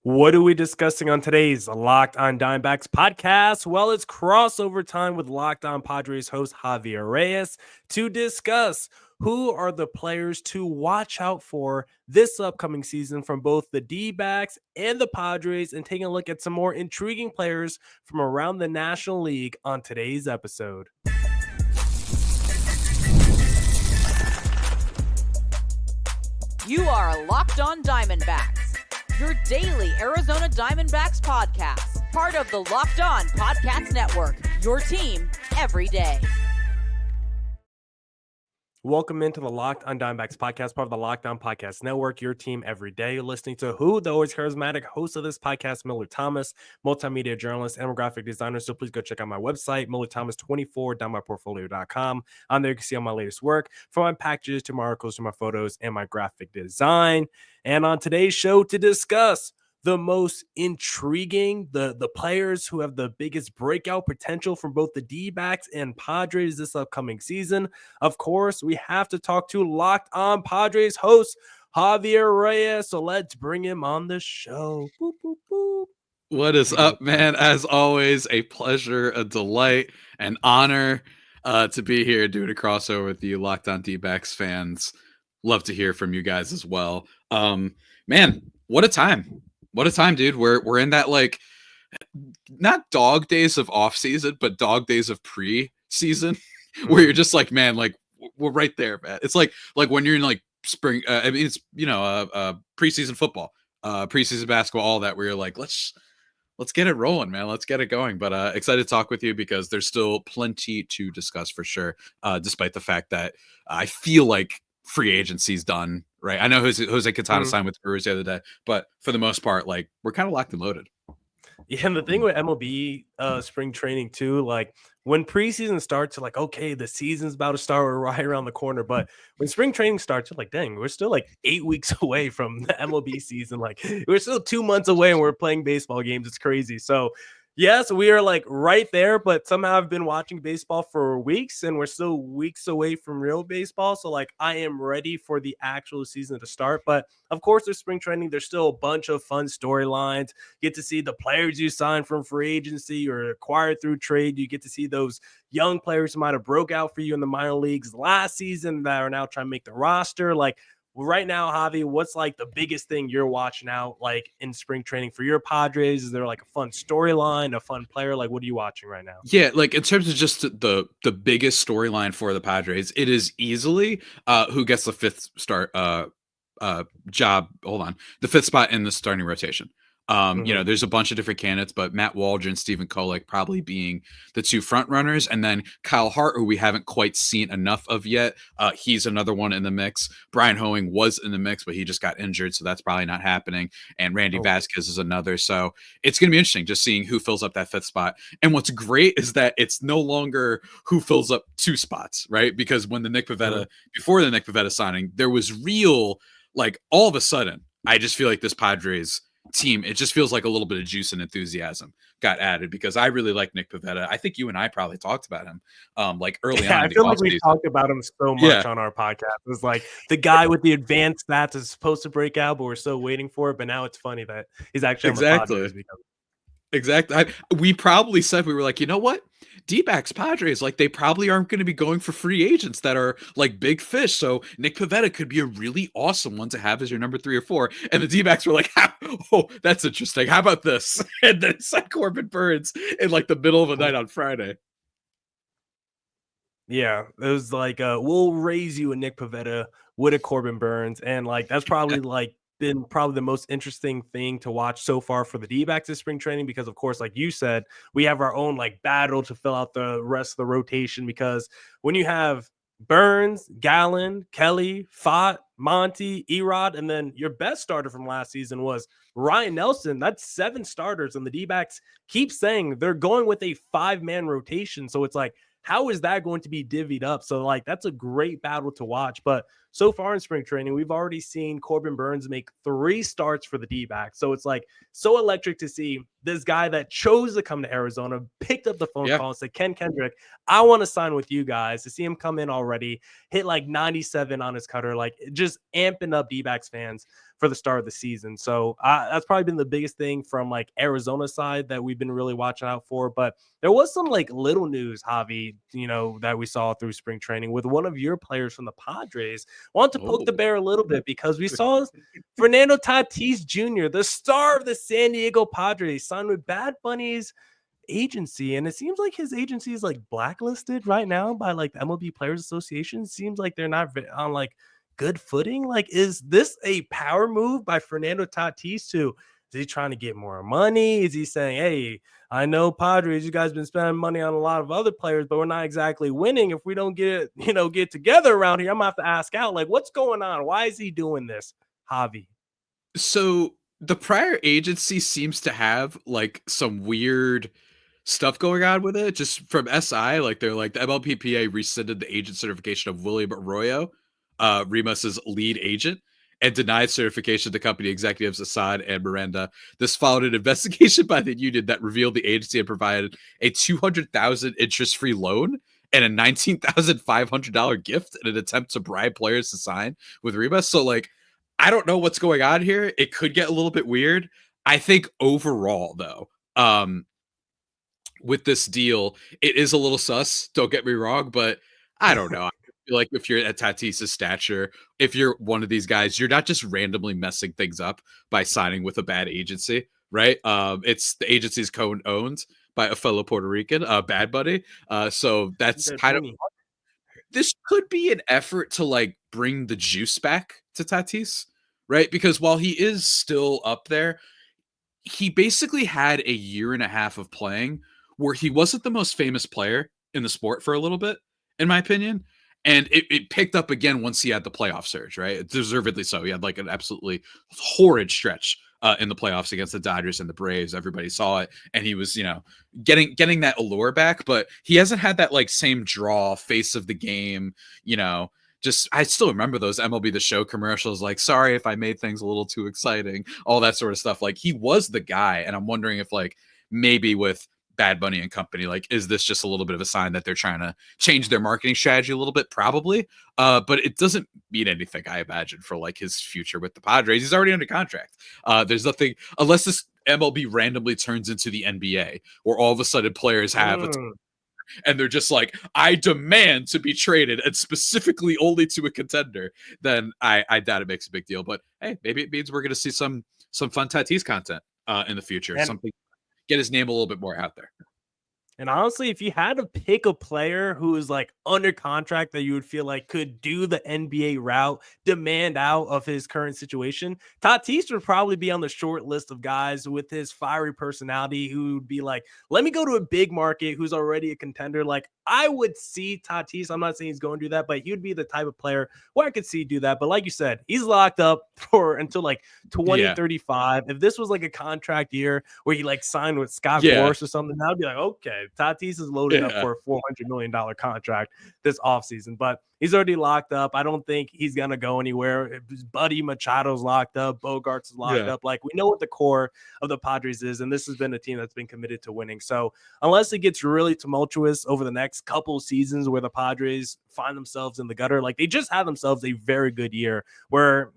What are we discussing on today's Locked On Diamondbacks podcast? Well, it's crossover time with Locked On Padres host Javier Reyes to discuss who are the players to watch out for this upcoming season from both the D-backs and the Padres, and taking a look at some more intriguing players from around the National League on today's episode. You are Locked On Diamondbacks, your daily Arizona Diamondbacks podcast, part of the Locked On Podcast Network, your team every day. Welcome into the Locked On Diamondbacks podcast, part of the Locked On Podcast Network, your team every day. You're listening to who? The always charismatic host of this podcast, Millard Thomas, multimedia journalist and graphic designer. So please go check out my website, MillardThomas24.myportfolio.com. On there, you can see all my latest work, from my packages to my articles to my photos and my graphic design. And on today's show to discuss the most intriguing, the players who have the biggest breakout potential from both the D-backs and Padres this upcoming season. Of course, we have to talk to Locked On Padres host Javier Reyes. So let's bring him on the show. Boop, boop, boop. What is up, man? As always, a pleasure, a delight, an honor to be here doing a crossover with you, Locked On D-backs fans. Love to hear from you guys as well. Man, what a time. What a time, dude. We're in that, like, not dog days of off season, but dog days of pre-season where you're just like, man, like we're right there, man. It's like when you're in like spring, I mean, it's, preseason football, preseason basketball, all that, where you're like, let's get it rolling, man. Let's get it going. But excited to talk with you because there's still plenty to discuss for sure. Despite the fact that I feel like free agency's done, right? I know Jose Quintana signed with the Brewers the other day, but for the most part, like, we're kind of locked and loaded. Yeah, and the thing with MLB spring training too, like when preseason starts, like, okay, the season's about to start, we're right around the corner. But when spring training starts, you're like, dang, we're still like 8 weeks away from the MLB season. Like, we're still 2 months away and we're playing baseball games. It's crazy. So yes, we are like right there, but somehow I've been watching baseball for weeks and we're still weeks away from real baseball. So like, I am ready for the actual season to start. But of course, there's spring training. There's still a bunch of fun storylines. Get to see the players you signed from free agency or acquired through trade. You get to see those young players who might have broke out for you in the minor leagues last season that are now trying to make the roster. Like, right now, Javi, what's like the biggest thing you're watching out like in spring training for your Padres? Is there like a fun storyline, a fun player? Like, what are you watching right now? Yeah, like in terms of just the biggest storyline for the Padres, it is easily who gets the fifth start job. Hold on, the fifth spot in the starting rotation. There's a bunch of different candidates, but Matt Waldron, Stephen Kolek probably being the two front runners, and then Kyle Hart, who we haven't quite seen enough of yet. He's another one in the mix. Brian Hoeing was in the mix, but he just got injured, so that's probably not happening. And Randy Vasquez is another. So it's going to be interesting just seeing who fills up that fifth spot. And what's great is that it's no longer who fills up two spots, right? Because when before the Nick Pivetta signing, there was real, like, all of a sudden, I just feel like this Padres team, it just feels like a little bit of juice and enthusiasm got added because I really like Nick Pivetta. I think you and I probably talked about him like early on. I feel like we talked about him so much on our podcast. It was like the guy with the advanced stats is supposed to break out, but we're still waiting for it. But now it's funny that he's actually on the Padres because Exactly. We probably said, we were like, you know what? D-backs, Padres, like, they probably aren't going to be going for free agents that are like big fish. So Nick Pivetta could be a really awesome one to have as your number 3 or 4. And the D-backs were like, oh, that's interesting. How about this? And then sent Corbin Burns in like the middle of the night on Friday. Yeah, it was like, we'll raise you a Nick Pivetta with a Corbin Burns. And like, that's probably like been probably the most interesting thing to watch so far for the D-backs this spring training, because of course, like you said, we have our own like battle to fill out the rest of the rotation, because when you have Burns, Gallen, Kelly, Fott, Monty, Erod, and then your best starter from last season was Ryan Nelson, that's 7 starters, and the D-backs keep saying they're going with a 5-man rotation. So it's like, how is that going to be divvied up? So like, that's a great battle to watch. But so far in spring training, we've already seen Corbin Burns make 3 starts for the D-backs. So it's like so electric to see this guy that chose to come to Arizona, picked up the phone call and said, Ken Kendrick, I want to sign with you guys. To see him come in already, hit like 97 on his cutter, like just amping up D-backs fans. for the start of the season. So that's probably been the biggest thing from like Arizona side that we've been really watching out for. But there was some like little news, Javi, that we saw through spring training with one of your players from the Padres. Want to poke the bear a little bit because we saw Fernando Tatis Jr., the star of the San Diego Padres, signed with Bad Bunny's agency, and it seems like his agency is like blacklisted right now by like the MLB Players Association. Seems like they're not on like good footing. Like, is this a power move by Fernando Tatis is he trying to get more money? Is he saying, hey, I know Padres, you guys been spending money on a lot of other players, but we're not exactly winning. If we don't get together around here, I'm gonna have to ask out, like, what's going on? Why is he doing this, Javi? So the prior agency seems to have like some weird stuff going on with it. Just from SI, like they're like the MLBPA rescinded the agent certification of William Arroyo, Rimas's lead agent, and denied certification to company executives Assad and Miranda. This followed an investigation by the union that revealed the agency had provided a $200,000 interest-free loan and a $19,500 gift in an attempt to bribe players to sign with Rimas. So like, I don't know what's going on here. It could get a little bit weird. I think overall, though, with this deal, it is a little sus. Don't get me wrong, but I don't know. I feel like if you're at Tatis's stature, if you're one of these guys, you're not just randomly messing things up by signing with a bad agency, right? It's the agency's co-owned by a fellow Puerto Rican, Bad Bunny. So that's kind of, this could be an effort to like bring the juice back to Tatis, right? Because while he is still up there, he basically had a year and a half of playing where he wasn't the most famous player in the sport for a little bit, in my opinion. And it picked up again once he had the playoff surge, right? Deservedly so. He had like an absolutely horrid stretch in the playoffs against the Dodgers and the Braves. Everybody saw it. And he was, getting that allure back. But he hasn't had that like same draw, face of the game, just I still remember those MLB The Show commercials, like, sorry if I made things a little too exciting, all that sort of stuff. Like, he was the guy. And I'm wondering if like maybe with Bad Bunny and company, like, is this just a little bit of a sign that they're trying to change their marketing strategy a little bit? Probably. But it doesn't mean anything, I imagine, for like his future with the Padres. He's already under contract. There's nothing, unless this MLB randomly turns into the NBA, where all of a sudden players have and they're just like, I demand to be traded, and specifically only to a contender, then I doubt it makes a big deal. But hey, maybe it means we're going to see some fun Tatis content in the future. Something, get his name a little bit more out there. And honestly, if you had to pick a player who is like under contract that you would feel like could do the NBA route, demand out of his current situation, Tatis would probably be on the short list of guys with his fiery personality who would be like, let me go to a big market who's already a contender. Like, I would see Tatis. I'm not saying he's going to do that, but he would be the type of player where I could see do that. But like you said, he's locked up for until like 2035. If this was like a contract year where he like signed with Scott Boras or something, I'd be like, okay, Tatis is loaded up for a $400 million contract this offseason, but he's already locked up. I don't think he's going to go anywhere. His buddy Machado's locked up. Bogarts is locked up. Like, we know what the core of the Padres is, and this has been a team that's been committed to winning. So unless it gets really tumultuous over the next couple seasons where the Padres find themselves in the gutter, like they just had themselves a very good year where,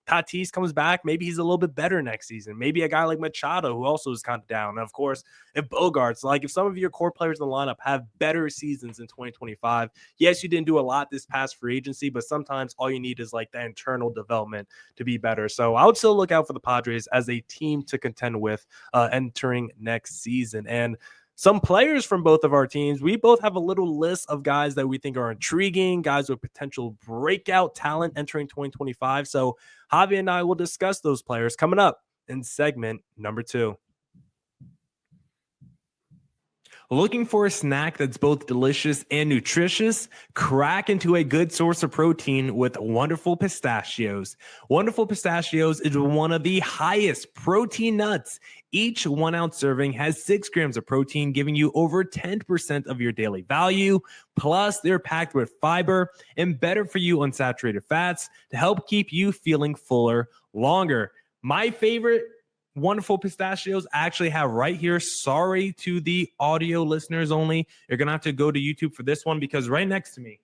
Tatis comes back, maybe he's a little bit better next season. Maybe a guy like Machado, who also is kind of down. And of course, if Bogarts, like if some of your core players in the lineup have better seasons in 2025, yes, you didn't do a lot this past free agency, but sometimes all you need is like the internal development to be better. So I would still look out for the Padres as a team to contend with entering next season. And some players from both of our teams, we both have a little list of guys that we think are intriguing, guys with potential breakout talent entering 2025. So Javi and I will discuss those players coming up in segment number 2. Looking for a snack that's both delicious and nutritious? Crack into a good source of protein with Wonderful Pistachios. Wonderful Pistachios is one of the highest protein nuts. Each 1 ounce serving has 6 grams of protein, giving you over 10% of your daily value. Plus, they're packed with fiber and better for you unsaturated fats to help keep you feeling fuller longer. My favorite Wonderful Pistachios I actually have right here. Sorry to the audio listeners only. You're going to have to go to YouTube for this one because right next to me,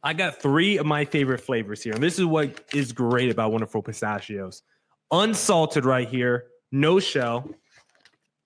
I got 3 of my favorite flavors here. And this is what is great about Wonderful Pistachios. Unsalted right here, no shell.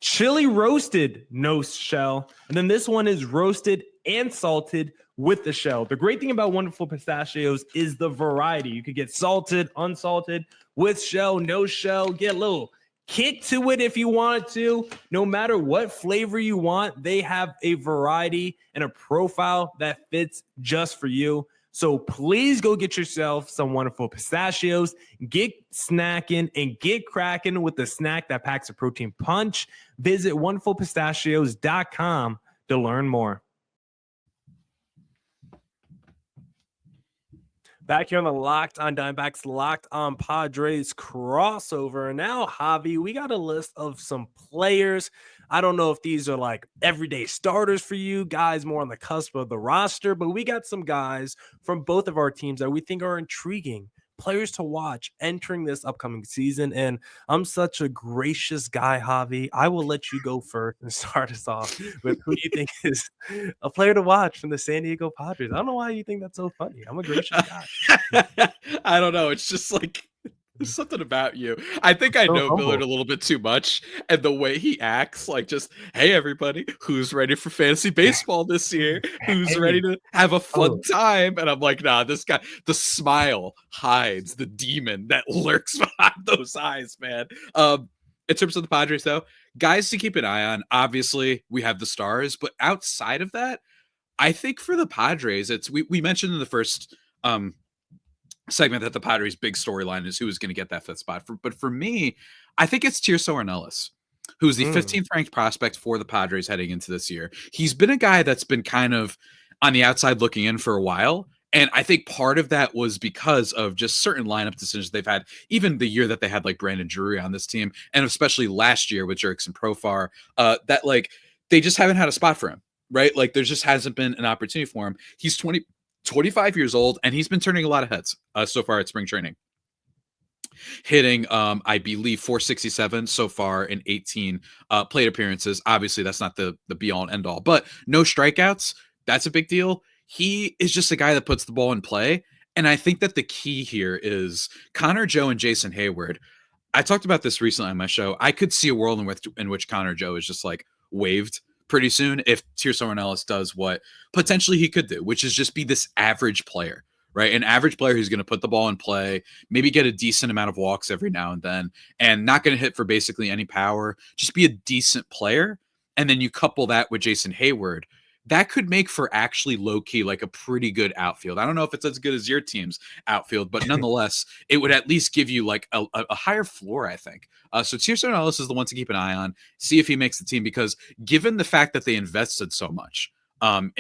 Chili roasted, no shell. And then this one is roasted and salted with the shell. The great thing about Wonderful Pistachios is the variety. You could get salted, unsalted, with shell, no shell. Get a little kick to it if you wanted to. No matter what flavor you want, they have a variety and a profile that fits just for you. So please go get yourself some Wonderful Pistachios, get snacking and get cracking with the snack that packs a protein punch. Visit wonderfulpistachios.com to learn more. Back here on the Locked on Diamondbacks, Locked on Padres crossover. And now, Javi, we got a list of some players. I don't know if these are like everyday starters for you guys, more on the cusp of the roster, but we got some guys from both of our teams that we think are intriguing players to watch entering this upcoming season. And I'm such a gracious guy, Javi. I will let you go first and start us off with who you think is a player to watch from the San Diego Padres. I don't know why you think that's so funny. I'm a gracious guy. I don't know. It's just like there's something about you. I think I know Millard a little bit too much, and the way he acts, like just, hey everybody, who's ready for fantasy baseball this year? Who's ready to have a fun time? And I'm like, nah, this guy, the smile hides the demon that lurks behind those eyes, man. In terms of the Padres, though, guys to keep an eye on. Obviously, we have the stars, but outside of that, I think for the Padres, it's we mentioned in the first segment that the Padres' big storyline is who is going to get that 5th spot. But for me, I think it's Tirso Ornelas, who's the 15th ranked prospect for the Padres heading into this year. He's been a guy that's been kind of on the outside looking in for a while. And I think part of that was because of just certain lineup decisions they've had, even the year that they had like Brandon Drury on this team, and especially last year with Jurickson Profar, that like they just haven't had a spot for him, right? Like there just hasn't been an opportunity for him. He's 25 years old, and he's been turning a lot of heads so far at spring training. Hitting, I believe, 467 so far in 18 plate appearances. Obviously, that's not the be-all and end-all, but no strikeouts. That's a big deal. He is just a guy that puts the ball in play, and I think that the key here is Connor Joe and Jason Hayward. I talked about this recently on my show. I could see a world in which Connor Joe is just like waived pretty soon if Tirso Ornelas does what potentially he could do, which is just be this average player, right? An average player who's going to put the ball in play, maybe get a decent amount of walks every now and then, and not going to hit for basically any power, just be a decent player. And then you couple that with Jason Hayward, that could make for actually low-key like a pretty good outfield. I don't know if it's as good as your team's outfield, but nonetheless, it would at least give you like a higher floor, I think. So Tirso Ornelas is the one to keep an eye on, see if he makes the team, because given the fact that they invested so much, not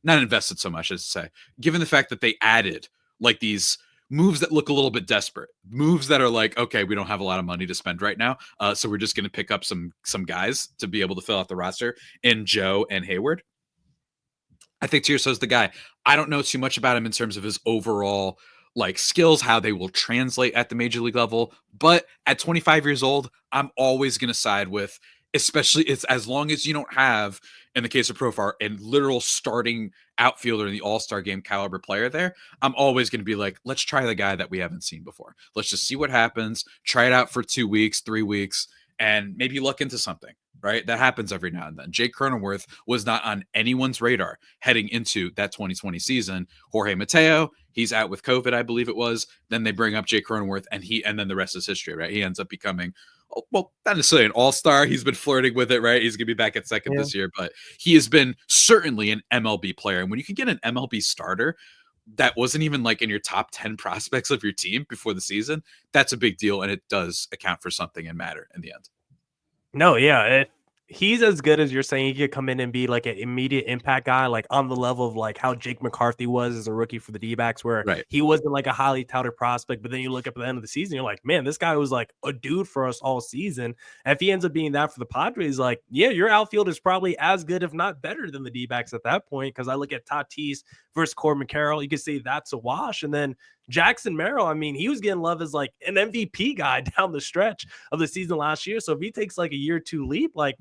invested so much, as to say, given the fact that they added like these moves that look a little bit desperate, moves that are like, okay, we don't have a lot of money to spend right now, so we're just going to pick up some guys to be able to fill out the roster in Joe and Hayward. I think Tirso's the guy. I don't know too much about him in terms of his overall like skills, how they will translate at the major league level. But at 25 years old, I'm always going to side with, especially it's as long as you don't have, in the case of Profar, a literal starting outfielder in the All-Star game caliber player there. I'm always going to be like, let's try the guy that we haven't seen before. Let's just see what happens. Try it out for 2 weeks, 3 weeks, and maybe look into something. Right? That happens every now and then. Jake Cronenworth was not on anyone's radar heading into that 2020 season. Jorge Mateo, he's out with COVID, I believe it was. Then they bring up Jake Cronenworth, and then the rest is history, right? He ends up becoming, well, not necessarily an all-star. He's been flirting with it, right? He's going to be back at second this year, but he has been certainly an MLB player. And when you can get an MLB starter that wasn't even like in your top 10 prospects of your team before the season, that's a big deal, and it does account for something and matter in the end. No, yeah, he's as good as you're saying. He could come in and be like an immediate impact guy, like on the level of like how Jake McCarthy was as a rookie for the D-backs, where he wasn't like a highly touted prospect, but then you look up at the end of the season, you're like, man, this guy was like a dude for us all season. And if he ends up being that for the Padres, like, yeah, your outfield is probably as good, if not better than the D-backs at that point. Because I look at Tatis versus Corbin Carroll, you could say that's a wash. And then Jackson Merrill, I mean, he was getting love as like an MVP guy down the stretch of the season last year. So if he takes like a year or two leap, like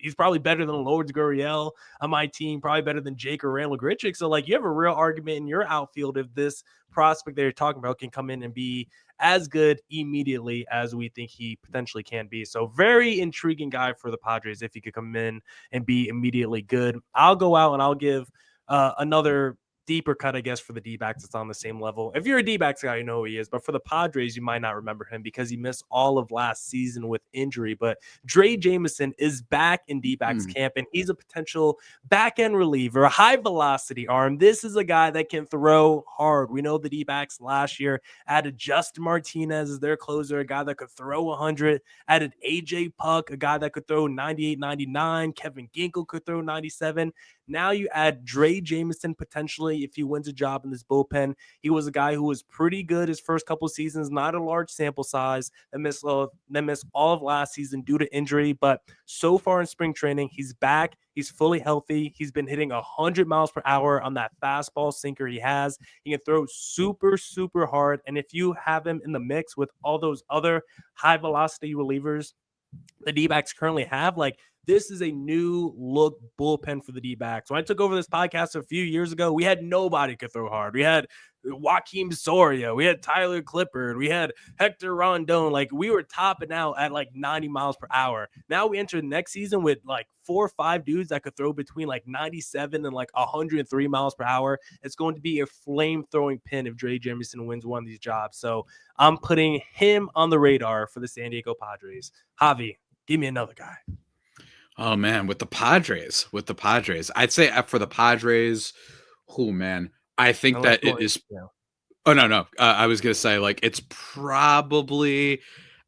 He's probably better than Lourdes Gurriel on my team, probably better than Jake or Randall Grichuk. So, like, you have a real argument in your outfield if this prospect that you're talking about can come in and be as good immediately as we think he potentially can be. So, very intriguing guy for the Padres if he could come in and be immediately good. I'll go out and I'll give another deeper cut, I guess, for the D-backs. It's on the same level. If you're a D-backs guy, you know who he is. But for the Padres, you might not remember him because he missed all of last season with injury. But Dre Jameson is back in D-backs camp, and he's a potential back-end reliever, a high-velocity arm. This is a guy that can throw hard. We know the D-backs last year added Justin Martinez as their closer, a guy that could throw 100, added A.J. Puck, a guy that could throw 98, 99. Kevin Ginkel could throw 97. Now you add Dre Jameson potentially if he wins a job in this bullpen. He was a guy who was pretty good his first couple of seasons, not a large sample size, that missed all of last season due to injury. But so far in spring training, he's back. He's fully healthy. He's been hitting 100 miles per hour on that fastball sinker he has. He can throw super, super hard. And if you have him in the mix with all those other high velocity relievers the D-backs currently have, like, this is a new look bullpen for the D-backs. When I took over this podcast a few years ago, we had nobody could throw hard. We had Joaquin Soria, we had Tyler Clippard, we had Hector Rondon. Like, we were topping out at like 90 miles per hour. Now we enter the next season with like 4 or 5 dudes that could throw between like 97 and like 103 miles per hour. It's going to be a flame throwing pin if Dre Jameson wins one of these jobs. So I'm putting him on the radar for the San Diego Padres. Javi, give me another guy. Oh man, with the Padres, I'd say for the Padres, man, I think that it is. Yeah. Oh no, I was gonna say, like, it's probably.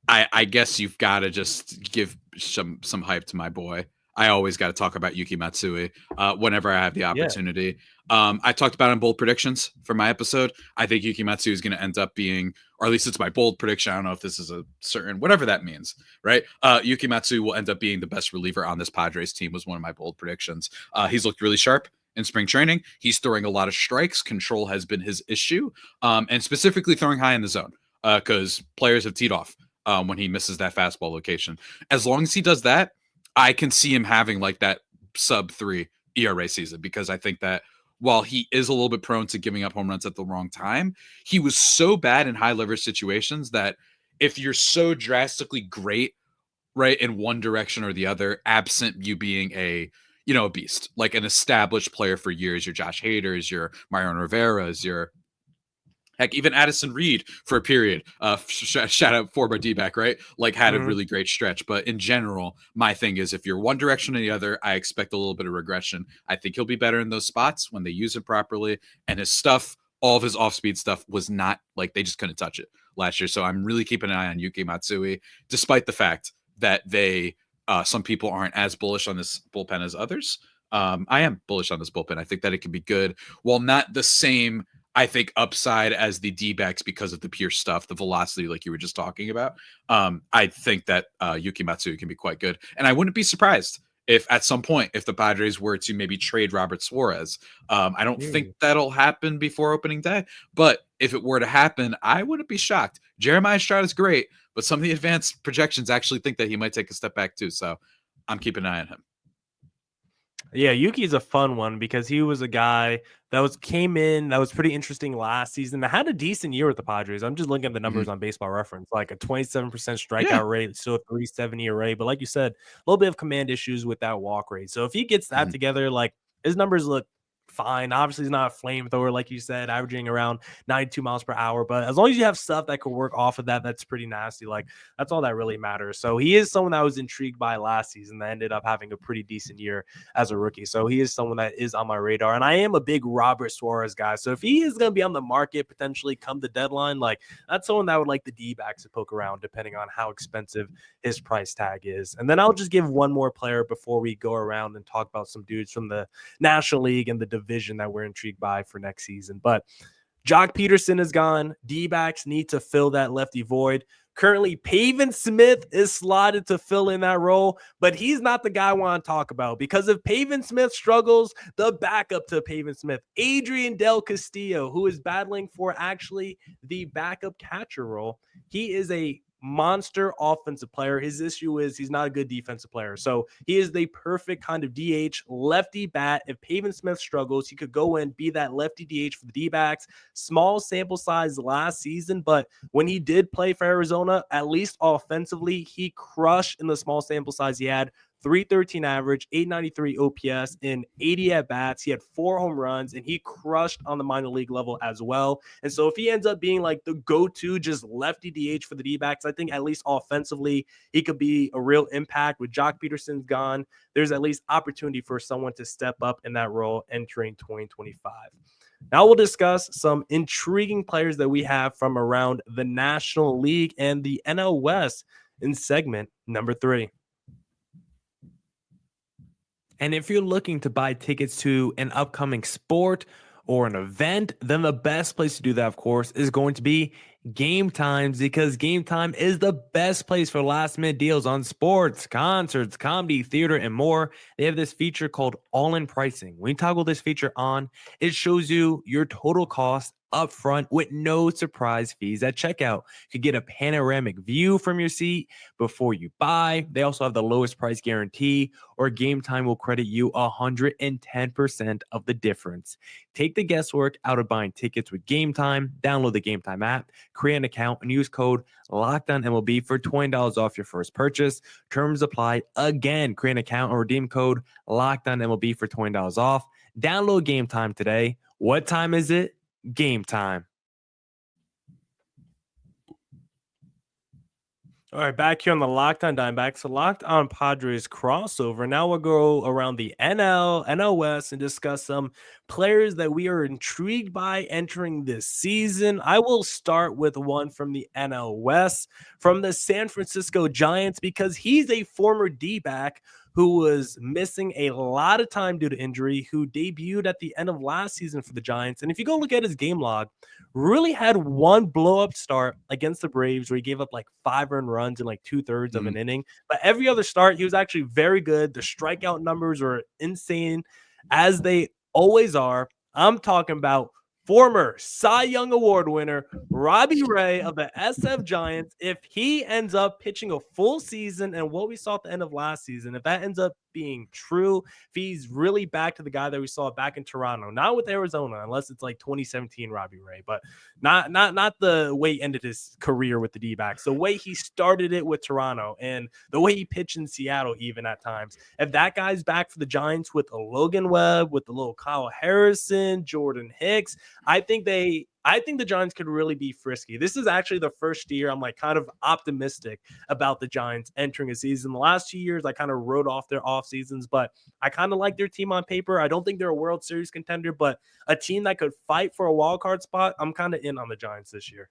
I guess you've got to just give some hype to my boy. I always got to talk about Yuki Matsui whenever I have the opportunity. Yeah. I talked about in bold predictions for my episode. I think Yuki Matsui is going to end up being, or at least it's my bold prediction. I don't know if this is a certain, whatever that means, right? Yuki Matsui will end up being the best reliever on this Padres team was one of my bold predictions. He's looked really sharp in spring training. He's throwing a lot of strikes. Control has been his issue, and specifically throwing high in the zone because players have teed off when he misses that fastball location. As long as he does that, I can see him having like that sub-3 ERA season, because I think that while he is a little bit prone to giving up home runs at the wrong time, he was so bad in high leverage situations that if you're so drastically great, right, in one direction or the other, absent you being a beast, like an established player for years, your Josh Haders, your Mariano Rivera's, your heck, even Addison Reed for a period. Shout out former D-back, right? Like, had a really great stretch. But in general, my thing is, if you're one direction or the other, I expect a little bit of regression. I think he'll be better in those spots when they use it properly. And his stuff, all of his off-speed stuff, was not like they just couldn't touch it last year. So I'm really keeping an eye on Yuki Matsui, despite the fact that some people aren't as bullish on this bullpen as others. I am bullish on this bullpen. I think that it can be good, while not the same, I think, upside as the D-backs because of the pure stuff, the velocity, like you were just talking about. I think that Yuki Matsui can be quite good. And I wouldn't be surprised if at some point, if the Padres were to maybe trade Robert Suarez. I don't think that'll happen before opening day, but if it were to happen, I wouldn't be shocked. Jeremiah Stroud is great, but some of the advanced projections actually think that he might take a step back too. So I'm keeping an eye on him. Yeah, Yuki's a fun one because he was a guy that came in that was pretty interesting last season. That had a decent year with the Padres. I'm just looking at the numbers on Baseball Reference, like a 27% strikeout rate, still a 370 ERA. But like you said, a little bit of command issues with that walk rate. So if he gets that together, like, his numbers look fine. Obviously, he's not a flamethrower, like you said, averaging around 92 miles per hour. But as long as you have stuff that could work off of that, that's pretty nasty. Like, that's all that really matters. So he is someone that I was intrigued by last season that ended up having a pretty decent year as a rookie. So he is someone that is on my radar. And I am a big Robert Suarez guy. So if he is going to be on the market potentially come the deadline, like, that's someone that I would like the D-backs to poke around depending on how expensive his price tag is. And then I'll just give one more player before we go around and talk about some dudes from the National League and the division that we're intrigued by for next season. But Jock Peterson is gone. D-backs need to fill that lefty void. Currently, Pavin Smith is slotted to fill in that role, but he's not the guy I want to talk about, because if Pavin Smith struggles, the backup to Pavin Smith, Adrian Del Castillo, who is battling for actually the backup catcher role, he is a monster offensive player. His issue is he's not a good defensive player. So he is the perfect kind of DH, lefty bat. If Pavin Smith struggles, he could go in, be that lefty DH for the D-backs. Small sample size last season, but when he did play for Arizona, at least offensively, he crushed in the small sample size he had. 313 average, 893 OPS in 80 at bats. He had 4 home runs and he crushed on the minor league level as well. And so if he ends up being like the go-to just lefty DH for the D-backs, I think at least offensively, he could be a real impact. With Jock Peterson's gone, there's at least opportunity for someone to step up in that role entering 2025. Now we'll discuss some intriguing players that we have from around the National League and the NL West in segment number 3. And if you're looking to buy tickets to an upcoming sport or an event, then the best place to do that, of course, is going to be Game Times, because Game Time is the best place for last minute deals on sports, concerts, comedy, theater, and more. They have this feature called all-in pricing. When you toggle this feature on, it shows you your total cost up front with no surprise fees at checkout. You could get a panoramic view from your seat before you buy. They also have the lowest price guarantee, or Game Time will credit you 110% of the difference. Take the guesswork out of buying tickets with Game Time. Download the Game Time app, create an account, and use code LOCKEDONMLB for $20 off your first purchase. Terms apply. Again, create an account and redeem code LOCKEDONMLB for $20 off. Download Game Time today. What time is it? Game Time. All right, back here on the Locked On Diamondbacks, so Locked On Padres crossover. Now we'll go around the NL West and discuss some players that we are intrigued by entering this season. I will start with one from the NL West, from the San Francisco Giants, because he's a former D-back who was missing a lot of time due to injury, who debuted at the end of last season for the Giants. And if you go look at his game log, really had one blow-up start against the Braves where he gave up like 5 earned runs in like 2/3 of an inning. But every other start, he was actually very good. The strikeout numbers were insane, as they always are. I'm talking about former Cy Young Award winner Robbie Ray of the SF Giants. If he ends up pitching a full season and what we saw at the end of last season, if that ends up being true, if he's really back to the guy that we saw back in Toronto, not with Arizona, unless it's like 2017 Robbie Ray, but not the way he ended his career with the D-backs, the way he started it with Toronto and the way he pitched in Seattle even at times. If that guy's back for the Giants with a Logan Webb, with the little Kyle Harrison, Jordan Hicks, I think the Giants could really be frisky. This is actually the first year I'm like kind of optimistic about the Giants entering a season. The last 2 years, I kind of wrote off their off seasons, but I kind of like their team on paper. I don't think they're a World Series contender, but a team that could fight for a wild card spot. I'm kind of in on the Giants this year.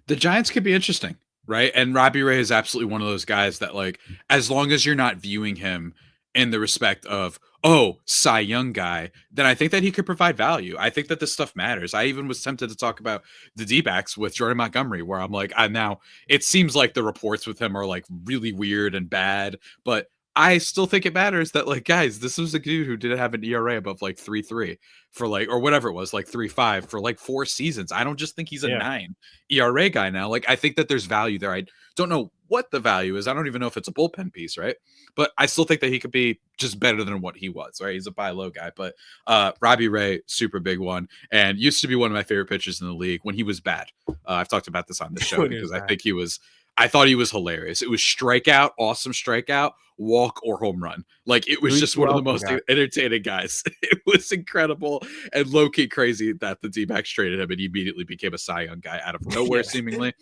The Giants could be interesting, right? And Robbie Ray is absolutely one of those guys that, like, as long as you're not viewing him in the respect of, oh, Cy Young guy, then I think that he could provide value. I think that this stuff matters. I even was tempted to talk about the D-backs with Jordan Montgomery, where I'm like, now it seems like the reports with him are like really weird and bad, but I still think it matters that, like, guys, this was a dude who didn't have an ERA above like 3.3 for like, or whatever it was, like 3.5 for like 4 seasons. I don't just think he's a 9 ERA guy now. Like, I think that there's value there. I don't know what the value is. I don't even know if it's a bullpen piece, right? But I still think that he could be just better than what he was, right? He's a buy low guy, but Robbie Ray, super big one, and used to be one of my favorite pitchers in the league when he was bad. I've talked about this on the show because I thought he was hilarious. It was strikeout, awesome strikeout, walk, or home run. Like, it was just one of the most entertaining guys. It was incredible and low-key crazy that the D-backs traded him and he immediately became a Cy Young guy out of nowhere, seemingly.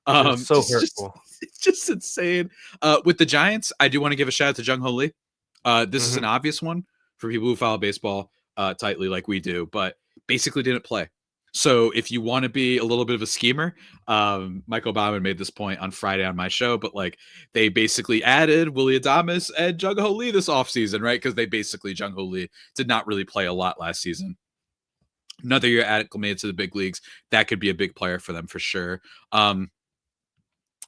So hurtful. It's just insane. With the Giants, I do want to give a shout out to Jung Ho Lee. This is an obvious one for people who follow baseball tightly like we do, but basically didn't play. So if you want to be a little bit of a schemer, Michael Bauman made this point on Friday on my show, but like they basically added Willie Adames and Jung Ho Lee this offseason, right? Because Jung Ho Lee did not really play a lot last season. Another year acclimated to the big leagues, that could be a big player for them for sure.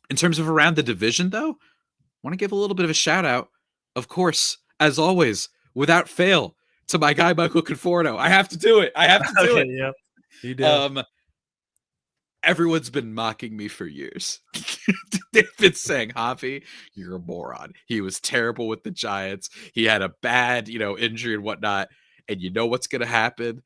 In terms of around the division, though, I want to give a little bit of a shout out, of course, as always, without fail, to my guy Michael Conforto. I have to do it. Do it. Yep. You do. Everyone's been mocking me for years They've been saying, Javi, you're a moron. He was terrible with the Giants. He had a bad, injury and whatnot. And you know what's going to happen?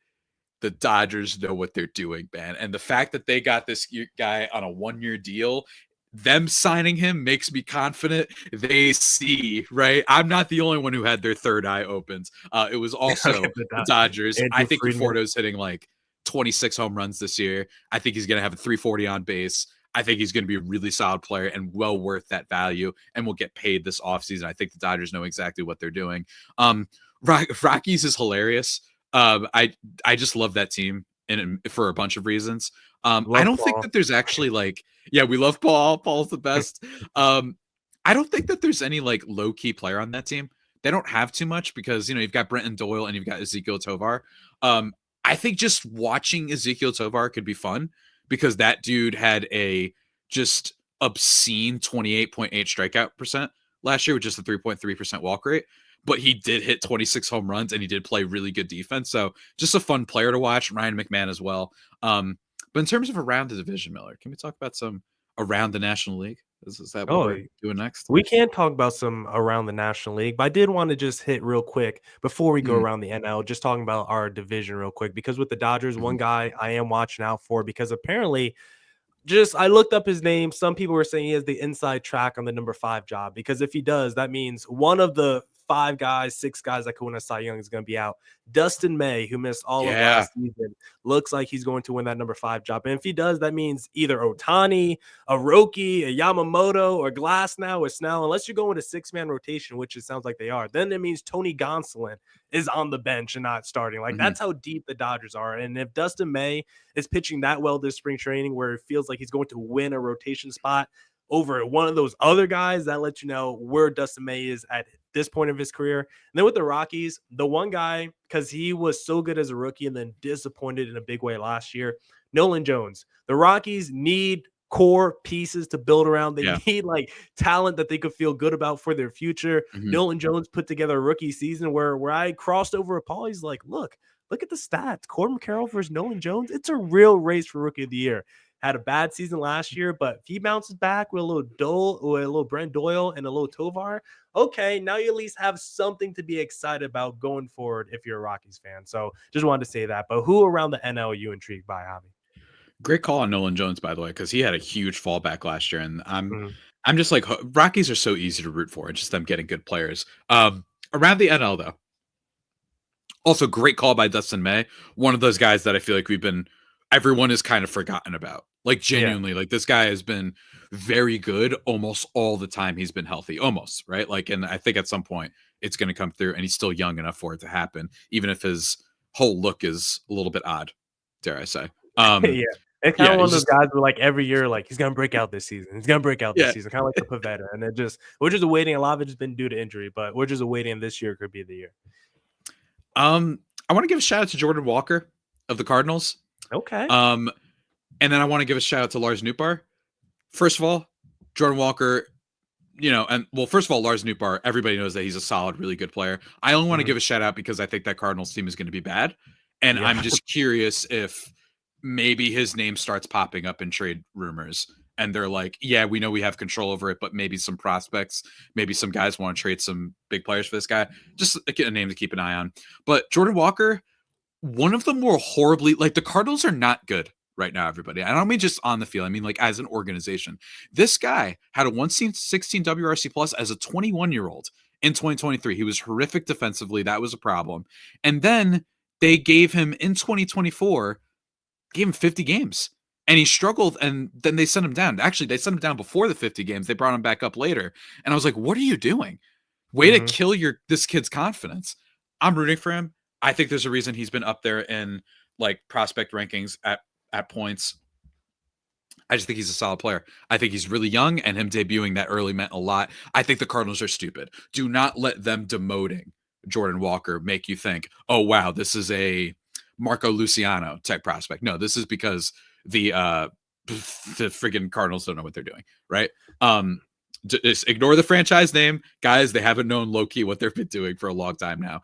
The Dodgers know what they're doing, man. And the fact that they got this guy on a 1-year deal, them signing him makes me confident. They see, right? I'm not the only one who had their third eye opened. It was also the Dodgers. Andrew I think Friedman. Conforto's hitting like 26 home runs this year. I think he's going to have a 340 on base. I think he's going to be a really solid player and well worth that value and will get paid this offseason. I think the Dodgers know exactly what they're doing. Rockies is hilarious. I just love that team and for a bunch of reasons. I don't think that there's actually we love Paul. Paul's the best. I don't think that there's any low key player on that team. They don't have too much because you've got Brenton Doyle and you've got Ezekiel Tovar. I think just watching Ezekiel Tovar could be fun because that dude had a just obscene 28.8 strikeout percent last year with just a 3.3% walk rate. But he did hit 26 home runs and he did play really good defense. So just a fun player to watch. Ryan McMahon as well. But in terms of around the division, Miller, can we talk about some around the National League? Is that what we're doing next? We can talk about some around the National League, but I did want to just hit real quick before we go around the NL, just talking about our division real quick, because with the Dodgers, one guy I am watching out for because apparently I looked up his name. Some people were saying he has the inside track on the number 5 job, because if he does, that means one of the 6 guys that could win a Cy Young is going to be out. Dustin May, who missed all of last season, looks like he's going to win that number 5 job. And if he does, that means either Ohtani, a Roki, a Yamamoto, or Glasnow, or Snell, unless you're going with a 6-man rotation, which it sounds like they are. Then it means Tony Gonsolin is on the bench and not starting. That's how deep the Dodgers are. And if Dustin May is pitching that well this spring training, where it feels like he's going to win a rotation spot over one of those other guys, that lets you know where Dustin May is at this point of his career. And then with the Rockies, the one guy, because he was so good as a rookie and then disappointed in a big way last year, Nolan Jones. The Rockies need core pieces to build around. They need talent that they could feel good about for their future. Nolan Jones put together a rookie season where I crossed over with Paul. He's like, look at the stats. Corbin Carroll versus Nolan Jones. It's a real race for Rookie of the Year. Had a bad season last year, but if he bounces back with a little Brent Doyle and a little Tovar, okay, now you at least have something to be excited about going forward if you're a Rockies fan. So just wanted to say that. But who around the NL are you intrigued by, Javi? Great call on Nolan Jones, by the way, because he had a huge fallback last year, and I'm just Rockies are so easy to root for. It's just them getting good players. Around the NL though, also great call by Dustin May, one of those guys that I feel like everyone is kind of forgotten about. Genuinely, this guy has been very good almost all the time he's been healthy, almost, right? And I think at some point it's going to come through, and he's still young enough for it to happen, even if his whole look is a little bit odd, dare I say. It's kind of one of those guys where every year, he's going to break out this season. He's going to break out this season, kind of like the Pavetta. And we're just awaiting. A lot of it has been due to injury, but we're just awaiting. This year could be the year. I want to give a shout out to Jordan Walker of the Cardinals. Okay. And then I want to give a shout out to Lars Nootbaar. First of all, Jordan Walker, first of all, Lars Nootbaar, everybody knows that he's a solid, really good player. I only want to give a shout out because I think that Cardinals team is going to be bad. And I'm just curious if maybe his name starts popping up in trade rumors. And they're like, yeah, we know we have control over it, but maybe some prospects, maybe some guys want to trade some big players for this guy. Just a name to keep an eye on. But Jordan Walker, one of the more horribly, the Cardinals are not good right now, everybody. I don't mean just on the field. I mean, as an organization. This guy had a 116 WRC plus as a 21-year-old in 2023. He was horrific defensively. That was a problem. And then they gave him in 2024, gave him 50 games. And he struggled, and then they sent him down. Actually, they sent him down before the 50 games. They brought him back up later. And I was like, what are you doing? Way to kill this kid's confidence. I'm rooting for him. I think there's a reason he's been up there in prospect rankings at points. I just think he's a solid player. I think he's really young, and him debuting that early meant a lot. I think the Cardinals are stupid. Do not let them demoting Jordan Walker make you think, oh, wow, this is a Marco Luciano type prospect. No, this is because the friggin' Cardinals don't know what they're doing, right? Just ignore the franchise name. Guys, they haven't known low-key what they've been doing for a long time now.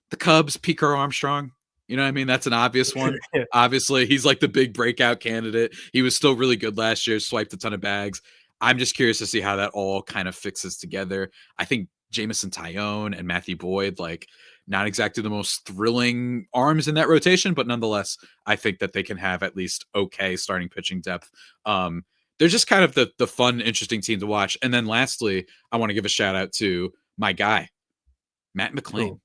The Cubs, Pete Crow Armstrong, You know what I mean? That's an obvious one. Obviously, he's like the big breakout candidate. He was still really good last year, swiped a ton of bags. I'm just curious to see how that all kind of fixes together. I think Jamison Tyone and Matthew Boyd, like, not exactly the most thrilling arms in that rotation, but nonetheless, I think that they can have at least okay starting pitching depth. They're just kind of the fun, interesting team to watch. And then lastly, I want to give a shout out to my guy, Matt McClain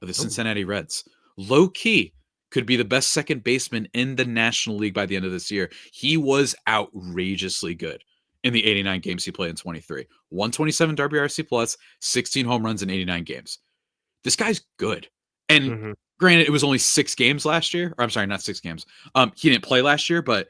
of the Cincinnati Reds. Low key could be the best second baseman in the National League by the end of this year. He was outrageously good in the 89 games he played in 23. 127 WRC plus, 16 home runs in 89 games. This guy's good. And granted, it was only 6 games last year. Or I'm sorry, not 6 games. He didn't play last year, but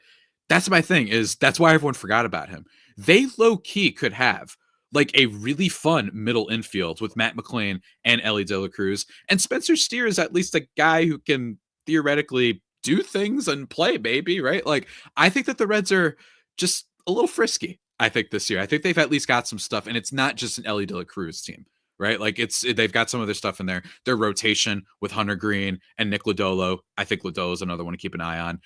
that's my thing, is that's why everyone forgot about him. They low key could have like a really fun middle infield with Matt McClain and Ellie De La Cruz. And Spencer Steer is at least a guy who can theoretically do things and play, baby, right? Like, I think that the Reds are just a little frisky, I think, this year. I think they've at least got some stuff, and it's not just an Ellie De La Cruz team, right? Like, they've got some of their stuff in there. Their rotation with Hunter Green and Nick Lodolo. I think Lodolo is another one to keep an eye on.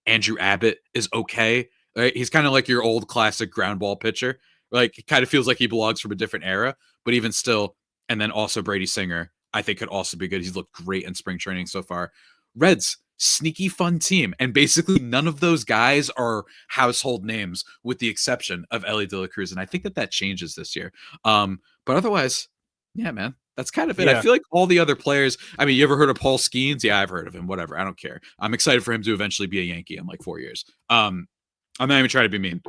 Andrew Abbott is okay. Right? He's kind of like your old classic ground ball pitcher. Like, it kind of feels like he belongs from a different era, but even still. And then also Brady Singer, I think, could also be good. He's looked great in spring training so far. Reds, sneaky fun team. And basically none of those guys are household names with the exception of Ellie De La Cruz. And I think that changes this year. But otherwise, yeah, man, that's kind of it. I feel like all the other players, I mean, you ever heard of Paul Skeens? Yeah, I've heard of him. Whatever. I don't care. I'm excited for him to eventually be a Yankee in like 4 years. I'm not even trying to be mean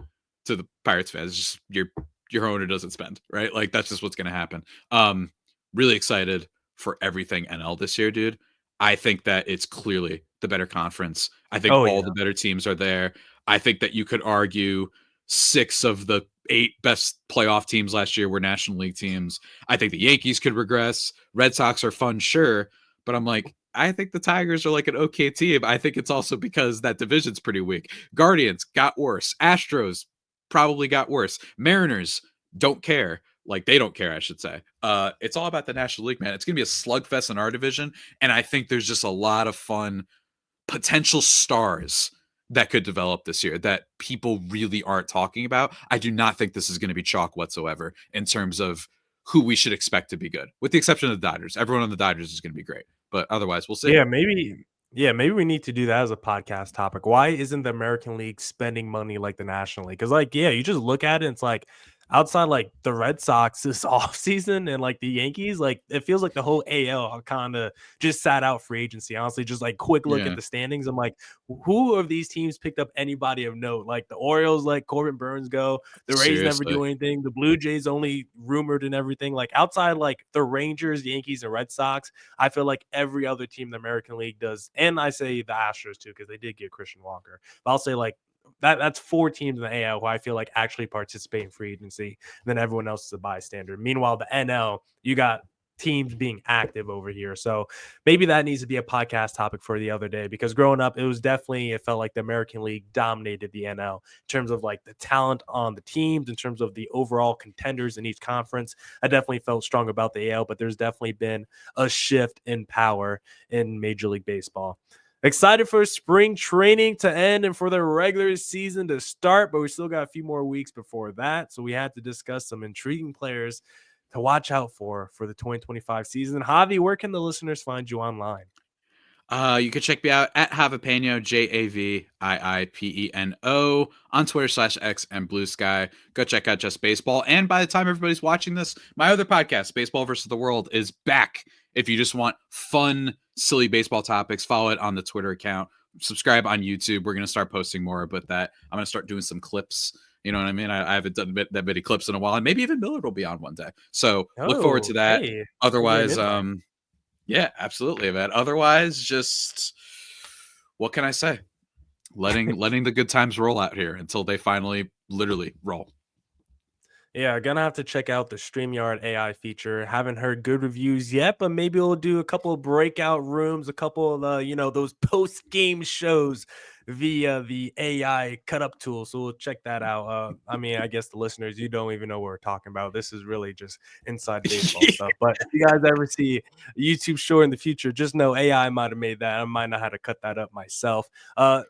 to the Pirates fans. It's just your owner doesn't spend, right? Like, that's just what's going to happen. Really excited for everything NL this year, dude. I think that it's clearly the better conference. I think the better teams are there. I think that you could argue 6 of the 8 best playoff teams last year were National League teams. I think the Yankees could regress. Red Sox are fun, sure. But I'm like, I think the Tigers are like an okay team. I think it's also because that division's pretty weak. Guardians got worse. Astros probably got worse. Mariners don't care. Like, they don't care, I should say. It's all about the National League, man. It's going to be a slugfest in our division. And I think there's just a lot of fun potential stars that could develop this year that people really aren't talking about. I do not think this is going to be chalk whatsoever in terms of who we should expect to be good, with the exception of the Dodgers. Everyone on the Dodgers is going to be great. But otherwise, we'll see. Yeah, maybe we need to do that as a podcast topic. Why isn't the American League spending money like the National League? Because, like, yeah, you just look at it and it's like, outside like the Red Sox this offseason and like the Yankees, like, it feels like the whole AL kind of just sat out free agency. Honestly, just like quick look at the standings. I'm like, who of these teams picked up anybody of note? Like the Orioles, like Corbin Burns go. The Rays never do anything. The Blue Jays only rumored and everything. Like, outside like the Rangers, Yankees, and Red Sox, I feel like every other team in the American League does. And I say the Astros too, because they did get Christian Walker. But I'll say like that's 4 teams in the AL who I feel like actually participate in free agency. And then everyone else is a bystander. Meanwhile, the NL, you got teams being active over here. So maybe that needs to be a podcast topic for the other day, because growing up, it felt like the American League dominated the NL in terms of like the talent on the teams, in terms of the overall contenders in each conference. I definitely felt strong about the AL, but there's definitely been a shift in power in Major League Baseball. Excited for spring training to end and for the regular season to start, but we still got a few more weeks before that. So we had to discuss some intriguing players to watch out for the 2025 season. Javi, where can the listeners find you online? You can check me out at Javipeno, JAVIIPENO, on Twitter/X and Blue Sky. Go check out Just Baseball. And by the time everybody's watching this, my other podcast, Baseball versus the World, is back. If you just want fun, silly baseball topics, follow it on the Twitter account. Subscribe on YouTube. We're going to start posting more about that. I'm going to start doing some clips. You know what I mean? I haven't done that many clips in a while, and maybe even Millard will be on one day. So look forward to that. Hey, otherwise, yeah, absolutely, man. Otherwise, just what can I say? Letting the good times roll out here until they finally literally roll. Yeah, gonna have to check out the StreamYard AI feature. Haven't heard good reviews yet, but maybe we'll do a couple of breakout rooms, a couple of those post-game shows via the AI cut up tool. So we'll check that out. I mean, I guess the listeners, you don't even know what we're talking about. This is really just inside baseball stuff. But if you guys ever see a YouTube short in the future, just know AI might have made that. I might know how to cut that up myself.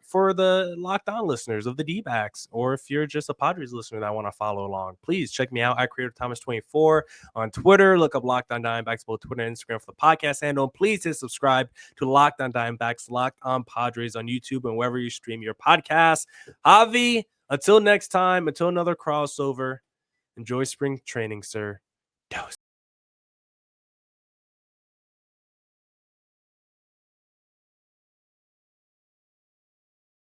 For the Locked On listeners of the D-backs, or if you're just a Padres listener that want to follow along, please check me out at Creator Thomas 24 on Twitter. Look up Locked On Diamondbacks, both Twitter and Instagram for the podcast handle. And please hit subscribe to Locked On Diamondbacks, Locked On Padres on YouTube and wherever you stream your podcast. Javi, until next time, until another crossover, enjoy spring training, sir. Dose.